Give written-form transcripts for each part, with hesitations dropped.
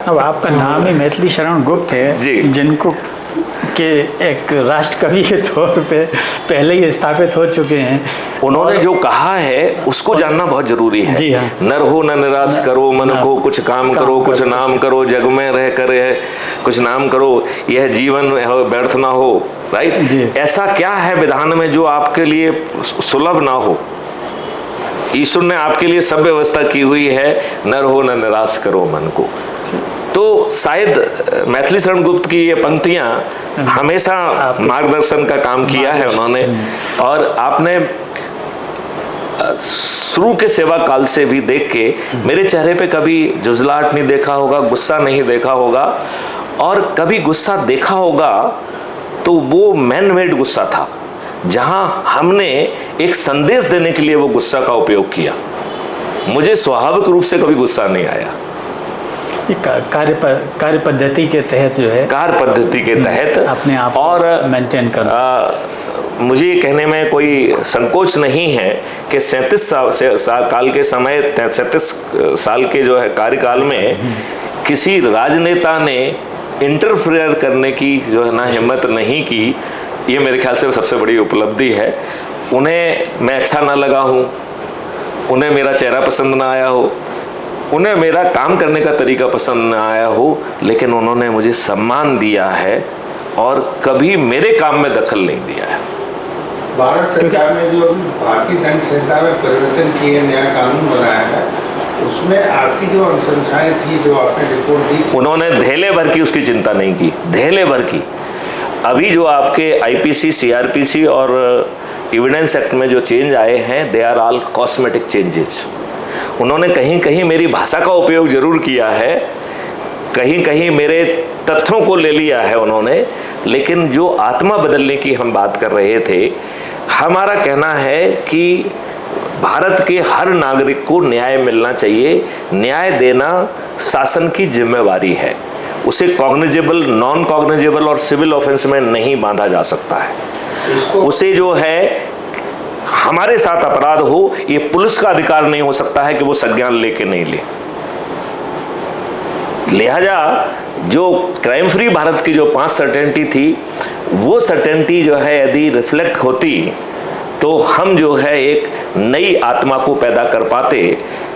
अब आपका नाम ही मैथिली शरण गुप्त है जी, जिनको के एक राष्ट्र कवि के तौर पे पहले ही स्थापित हो चुके हैं। उन्होंने जो कहा है उसको जानना बहुत जरूरी है। जी हाँ। नर हो न निराश करो मन को, कुछ काम करो, कुछ नाम करो, जग में रह कर कुछ नाम करो, यह जीवन व्यर्थ ना हो। राइट। ऐसा क्या है विधान में जो आपके लिए सुलभ ना हो? ईश्वर ने आपके लिए सब व्यवस्था की हुई है, नर हो न निराश करो मन को। तो शायद मैथिली शरण गुप्त की ये पंक्तियां हमेशा मार्गदर्शन का काम किया है उन्होंने। और आपने शुरू के सेवा काल से भी देख के मेरे चेहरे पे कभी जुझलाहट नहीं देखा होगा, गुस्सा नहीं देखा होगा, और कभी गुस्सा देखा होगा तो वो मैन मेड गुस्सा था, जहां हमने एक संदेश देने के लिए वो गुस्सा का उपयोग किया। मुझे स्वाभाविक रूप से कभी गुस्सा नहीं आया। कार्य पद्धति के तहत जो है, कार्य पद्धति के तहत अपने आप और मेंटेन करना। मुझे ये कहने में कोई संकोच नहीं है कि 37 काल के समय, 37 साल के जो है कार्यकाल में किसी राजनेता ने इंटरफेयर करने की जो है ना हिम्मत नहीं की। ये मेरे ख्याल से सबसे बड़ी उपलब्धि है। उन्हें मैं अच्छा ना लगा हूँ, उन्हें मेरा चेहरा पसंद ना आया हो, उन्हें मेरा काम करने का तरीका पसंद न आया हो, लेकिन उन्होंने मुझे सम्मान दिया है और कभी मेरे काम में दखल नहीं दिया है। भारत सरकार ने जो भारतीय दंड संहिता में परिवर्तन किए, नया कानून बनाया है, उसमें आपकी जो अनुशंसाएं थी, जो आपने रिपोर्ट दी, उन्होंने धेले भर की उसकी चिंता नहीं की, धेले भर की। अभी जो आपके आईपीसी, सीआरपीसी और एविडेंस एक्ट में जो चेंज आए हैं, they are all cosmetic changes. उन्होंने कहीं कहीं मेरी भाषा का उपयोग जरूर किया है, कहीं कहीं मेरे तथ्यों को ले लिया है उन्होंने, लेकिन जो आत्मा बदलने की हम बात कर रहे थे, हमारा कहना है कि भारत के हर नागरिक को न्याय मिलना चाहिए। न्याय देना शासन की जिम्मेवारी है। उसे कॉग्निजेबल, नॉन कॉग्निजेबल और सिविल ऑफेंस में नहीं बांधा जा सकता है। उसे जो है हमारे साथ अपराध हो, ये पुलिस का अधिकार नहीं हो सकता है कि वो संज्ञान लेके नहीं ले। लिहाजा जो क्राइम फ्री भारत की जो 5 सर्टेनिटी थी, वो सर्टेनिटी जो है यदि रिफ्लेक्ट होती तो हम जो है एक नई आत्मा को पैदा कर पाते।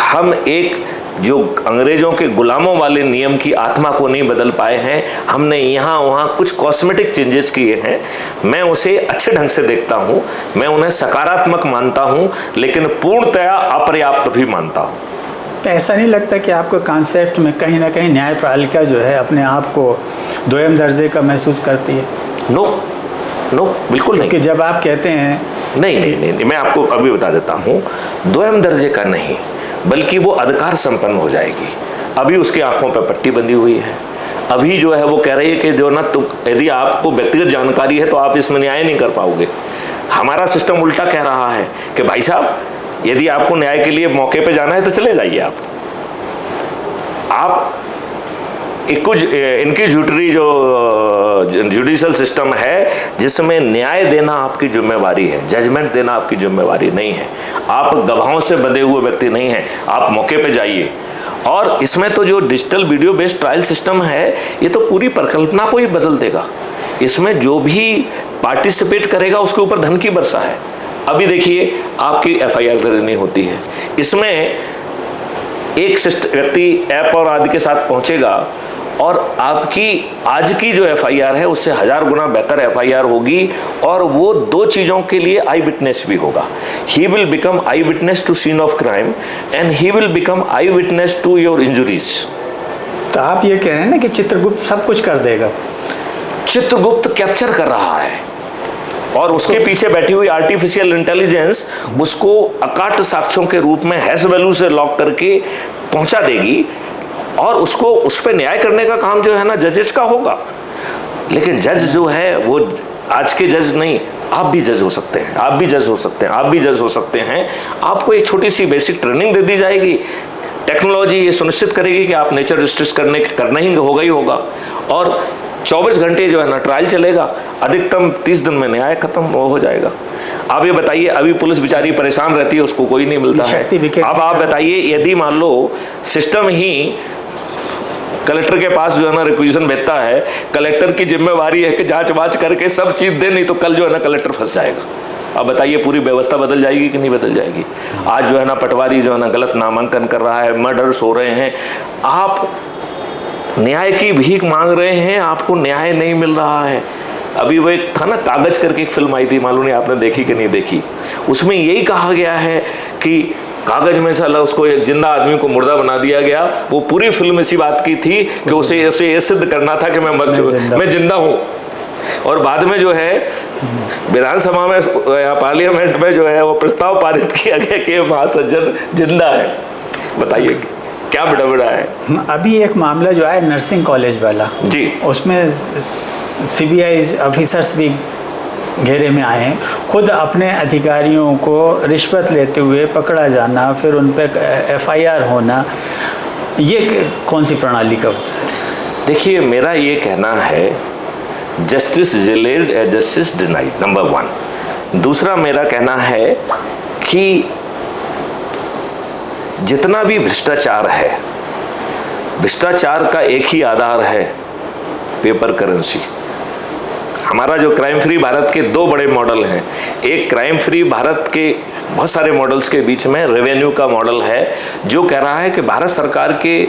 हम एक जो अंग्रेजों के गुलामों वाले नियम की आत्मा को नहीं बदल पाए हैं, हमने यहाँ वहाँ कुछ कॉस्मेटिक चेंजेस किए हैं। मैं उसे अच्छे ढंग से देखता हूँ, मैं उन्हें सकारात्मक मानता हूँ, लेकिन पूर्णतया अपर्याप्त भी मानता हूँ। ऐसा नहीं लगता कि आपको कॉन्सेप्ट में कहीं ना कहीं न्यायपालिका जो है अपने आप को दोयम दर्जे का महसूस करती है? नो, बिल्कुल नहीं। कि जब आप कहते हैं नहीं, मैं आपको अभी बता देता हूँ, दोयम दर्जे का नहीं, बल्कि वो अधिकार संपन्न हो जाएगी। अभी उसकी आंखों पर पट्टी बंधी हुई है। अभी जो है वो कह रही है कि जो ना, तुम यदि आपको व्यक्तिगत जानकारी है तो आप इसमें न्याय नहीं कर पाओगे। हमारा सिस्टम उल्टा कह रहा है कि भाई साहब, यदि आपको न्याय के लिए मौके पे जाना है तो चले जाइए। आप कुछ इनकी झूठरी जो जुडिशल सिस्टम है, जिसमें न्याय देना आपकी जिम्मेवारी है, जजमेंट देना आपकी जिम्मेवारी नहीं है। आप गवाहों से बंधे हुए व्यक्ति नहीं हैं, आप मौके पे जाइए। और इसमें तो जो digital video based trial system है, ये तो पूरी परिकल्पना को ही बदल देगा। इसमें जो भी पार्टिसिपेट करेगा उसके ऊपर धन की वर्षा है। अभी देखिए, आपकी एफआईआर दर्ज नहीं होती है, इसमें एक व्यक्ति ऐप और आदि के साथ पहुंचेगा और आपकी आज की जो एफआईआर है उससे 1000 गुना बेहतर एफआईआर होगी, और वो 2 चीज़ों के लिए आई विटनेस भी होगा। He will become eye witness to scene of crime and he will become eye witness to your injuries. तो आप ये कह रहे हैं ना कि चित्रगुप्त सब कुछ कर देगा? चित्रगुप्त कैप्चर कर रहा है और उसके पीछे बैठी हुई आर्टिफिशियल इंटेलिजेंस उसको अकाट साक्ष्यों के रूप में हैश वैल्यू से लॉक करके पहुंचा देगी, और उसको उस पर न्याय करने का काम जो है ना जजेस का होगा। लेकिन जज जो है वो आज के जज नहीं, आप भी जज हो सकते हैं, आप भी जज हो सकते हैं, आप भी जज हो सकते हैं। आपको एक छोटी सी बेसिक ट्रेनिंग दे दी जाएगी। टेक्नोलॉजी ये सुनिश्चित करेगी कि आप नेचर जस्टिस करना ही होगा, और 24 घंटे जो है ना ट्रायल चलेगा, अधिकतम 30 दिन में न्याय खत्म हो जाएगा। आप ये बताइए, अभी पुलिस बेचारी परेशान रहती है, उसको कोई नहीं मिलता है। अब आप बताइए, यदि मान लो सिस्टम ही कलेक्टर के पास जो है ना रिक्वेजिशन भेजता है, कलेक्टर की जिम्मेवारी है कि जांच वाच करके सब चीज़ दे, नहीं तो कल जो है ना कलेक्टर फंस जाएगा। अब बताइए पूरी व्यवस्था बदल जाएगी कि नहीं बदल जाएगी। आज जो है ना पटवारी जो है ना गलत नामांकन कर रहा है, मर्डर्स हो रहे हैं, आप न्याय की भीख मांग रहे हैं, आपको न्याय नहीं मिल रहा है। अभी वो एक था ना कागज करके एक फिल्म आई थी, मालूम नहीं आपने देखी कि नहीं देखी। उसमें यही कहा गया है कि कागज में साला उसको एक जिंदा आदमी को मुर्दा बना दिया गया। वो पूरी फिल्म इसी बात की थी कि उसे ये सिद्ध करना था कि मैं जिंदा हूँ। और बाद में जो है विधानसभा में या पार्लियामेंट में जो है वो प्रस्ताव पारित किया गया कि महासज्जन जिंदा है। बताइए क्या बड़ा है। अभी एक मामला जो है नर्सिंग कॉलेज वाला जी, उसमें सीबीआई ऑफिसर्स भी घेरे में आए हैं। खुद अपने अधिकारियों को रिश्वत लेते हुए पकड़ा जाना, फिर उन पर एफआईआर होना, ये कौन सी प्रणाली का होता है? देखिए मेरा ये कहना है justice delayed justice denied, number 1। दूसरा मेरा कहना है कि जितना भी भ्रष्टाचार है, भ्रष्टाचार का एक ही आधार है, पेपर करेंसी। हमारा जो क्राइम फ्री भारत के 2 बड़े मॉडल हैं। एक क्राइम फ्री भारत के बहुत सारे मॉडल्स के बीच में रेवेन्यू का मॉडल है, जो कह रहा है कि भारत सरकार के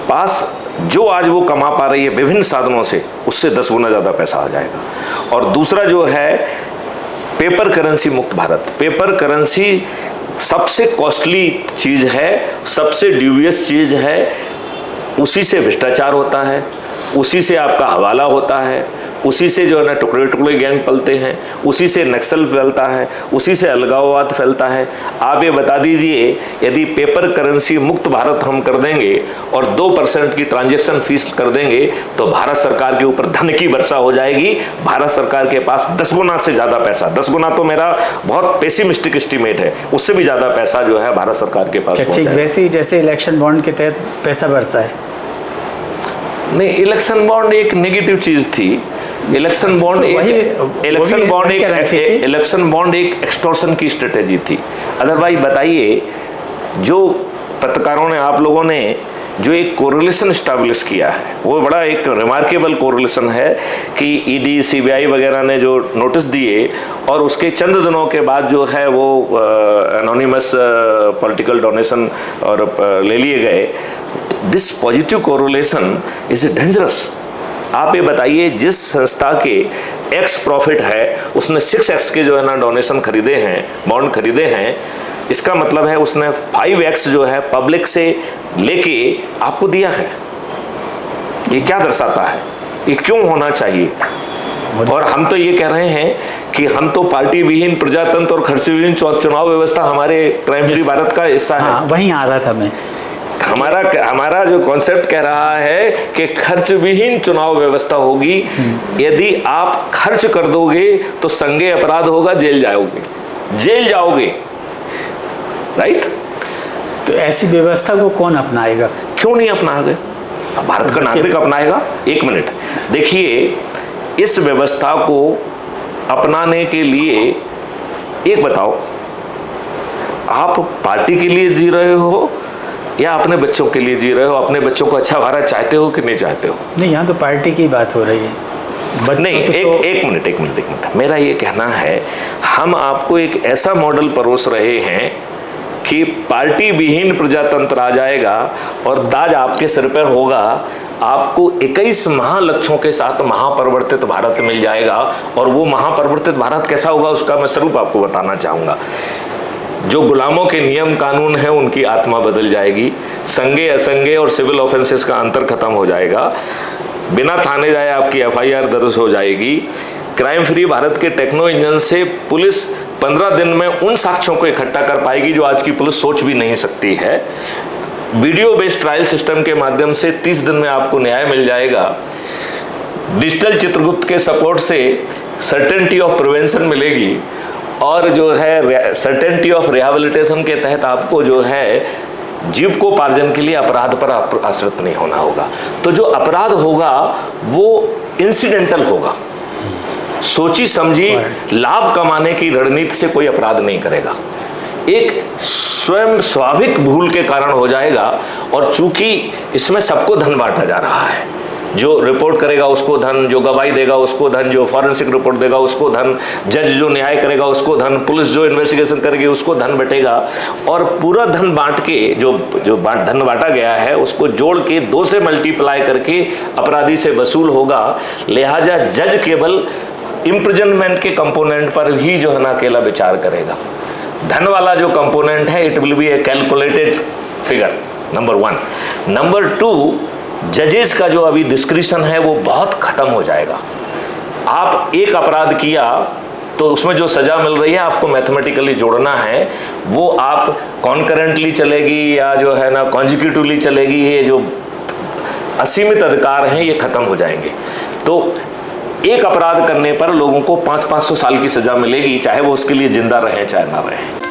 पास जो आज वो कमा पा रही है विभिन्न साधनों से, उससे 10 गुना ज़्यादा पैसा आ जाएगा। और दूसरा जो है पेपर करेंसी मुक्त भारत। पेपर करेंसी सबसे कॉस्टली चीज़ है, सबसे ड्यूबियस चीज़ है, उसी से भ्रष्टाचार होता है, उसी से आपका हवाला होता है, उसी से जो है ना टुकड़े टुकड़े गैंग पलते हैं, उसी से नक्सल फैलता है, उसी से अलगाववाद फैलता है। आप ये बता दीजिए यदि पेपर करेंसी मुक्त भारत हम कर देंगे और 2% की ट्रांजैक्शन फीस कर देंगे तो भारत सरकार के ऊपर धन की वर्षा हो जाएगी। भारत सरकार के पास 10 गुना से ज़्यादा पैसा, 10 गुना तो मेरा बहुत पेसिमिस्टिक एस्टीमेट है, उससे भी ज़्यादा पैसा जो है भारत सरकार के पास। ठीक वैसे ही जैसे इलेक्शन बॉन्ड के तहत पैसा बरसा है। नहीं, इलेक्शन बॉन्ड एक नेगेटिव चीज़ थी। इलेक्शन बॉन्ड एक एक्सटॉर्शन की स्ट्रेटेजी थी। अदरवाइज बताइए, जो पत्रकारों ने, आप लोगों ने जो एक कोरिलेशन स्टैब्लिश किया है, वो बड़ा एक रिमार्केबल कोरिलेशन है कि ईडी सीबीआई वगैरह ने जो नोटिस दिए और उसके चंद दिनों के बाद जो है वो एनोनिमस पॉलिटिकल डोनेशन और ले लिए गए। This positive correlation is dangerous. आप ये बताइए, जिस संस्था के एक्स प्रॉफिट है उसने 6x के जो है ना डोनेशन खरीदे हैं, बॉन्ड खरीदे हैं, इसका मतलब है उसने 5x जो है पब्लिक से लेके आपको दिया है। ये क्या दर्शाता है? ये क्यों होना चाहिए? और हम तो ये कह रहे हैं कि हम तो पार्टी विहीन, प्रजातंत्र और खर्च विहीन चुनाव व्यवस्था हमारे क्राइम फ्री भारत का हिस्सा है। वहीं आ रहा था मैं। हमारा जो कॉन्सेप्ट कह रहा है कि खर्च विहीन चुनाव व्यवस्था होगी। यदि आप खर्च कर दोगे तो संज्ञेय अपराध होगा, जेल जाओगे, राइट? तो ऐसी व्यवस्था को कौन अपनाएगा? क्यों नहीं अपनाएगा? भारत का नागरिक अपनाएगा। 1 मिनट देखिए, इस व्यवस्था को अपनाने के लिए एक बताओ, आप पार्टी के लिए जी रहे हो या अपने बच्चों के लिए जी रहे हो? अपने बच्चों को अच्छा भारत चाहते हो कि नहीं चाहते हो? नहीं, यहाँ तो पार्टी की बात हो रही है। नहीं, एक मिनट। मेरा ये कहना है, हम आपको एक ऐसा मॉडल परोस रहे हैं कि पार्टी विहीन प्रजातंत्र आ जाएगा और दाज आपके सिर पर होगा। आपको 21 महालक्ष्यों के साथ महापरिवर्तित भारत मिल जाएगा। और वो महापरिवर्तित भारत कैसा होगा उसका मैं स्वरूप आपको बताना चाहूँगा। जो गुलामों के नियम कानून हैं उनकी आत्मा बदल जाएगी, संज्ञेय असंज्ञेय और सिविल ऑफेंसेस का अंतर खत्म हो जाएगा, बिना थाने जाए आपकी एफआईआर दर्ज हो जाएगी। Crime free Bharat K techno engine से पुलिस 15 दिन में उन साक्ष्यों को इकट्ठा कर पाएगी जो आज की पुलिस सोच भी नहीं सकती है। वीडियो बेस्ड ट्रायल सिस्टम के माध्यम से 30 दिन में आपको न्याय मिल जाएगा। डिजिटल चित्रगुप्त के सपोर्ट से सर्टेनिटी ऑफ प्रिवेंशन मिलेगी और जो है सर्टेनिटी ऑफ रिहैबिलिटेशन के तहत आपको जो है जीविकोपार्जन के लिए अपराध पर आश्रित नहीं होना होगा। तो जो अपराध होगा वो इंसिडेंटल होगा, सोची समझी लाभ कमाने की रणनीति से कोई अपराध नहीं करेगा। एक स्वयं स्वाभाविक भूल के कारण हो जाएगा। और चूंकि इसमें सबको धन बांटा जा रहा है, जो रिपोर्ट करेगा उसको धन, जो गवाही देगा उसको धन, जो फॉरेंसिक रिपोर्ट देगा उसको धन, जज जो न्याय करेगा उसको धन, पुलिस जो इन्वेस्टिगेशन करेगी उसको धन बटेगा। और पूरा धन बांट के जो धन बांटा गया है उसको जोड़ के 2 से मल्टीप्लाई करके अपराधी से वसूल होगा। लिहाजा जज केवल इम्प्रिजनमेंट के कंपोनेंट पर ही जो है ना अकेला विचार करेगा। धन वाला जो कंपोनेंट है it will be A calculated figure, number 1। Number 2, जजेस का जो अभी डिस्क्रिशन है वो बहुत खत्म हो जाएगा। आप एक अपराध किया तो उसमें जो सजा मिल रही है आपको मैथमेटिकली जोड़ना है, वो आप कॉन्करेंटली चलेगी या जो है ना कॉन्जिक्यूटिवली चलेगी, ये जो असीमित अधिकार हैं ये खत्म हो जाएंगे। तो एक अपराध करने पर लोगों को 500-500 साल की सजा मिलेगी, चाहे वो उसके लिए जिंदा रहें चाहे ना रहें।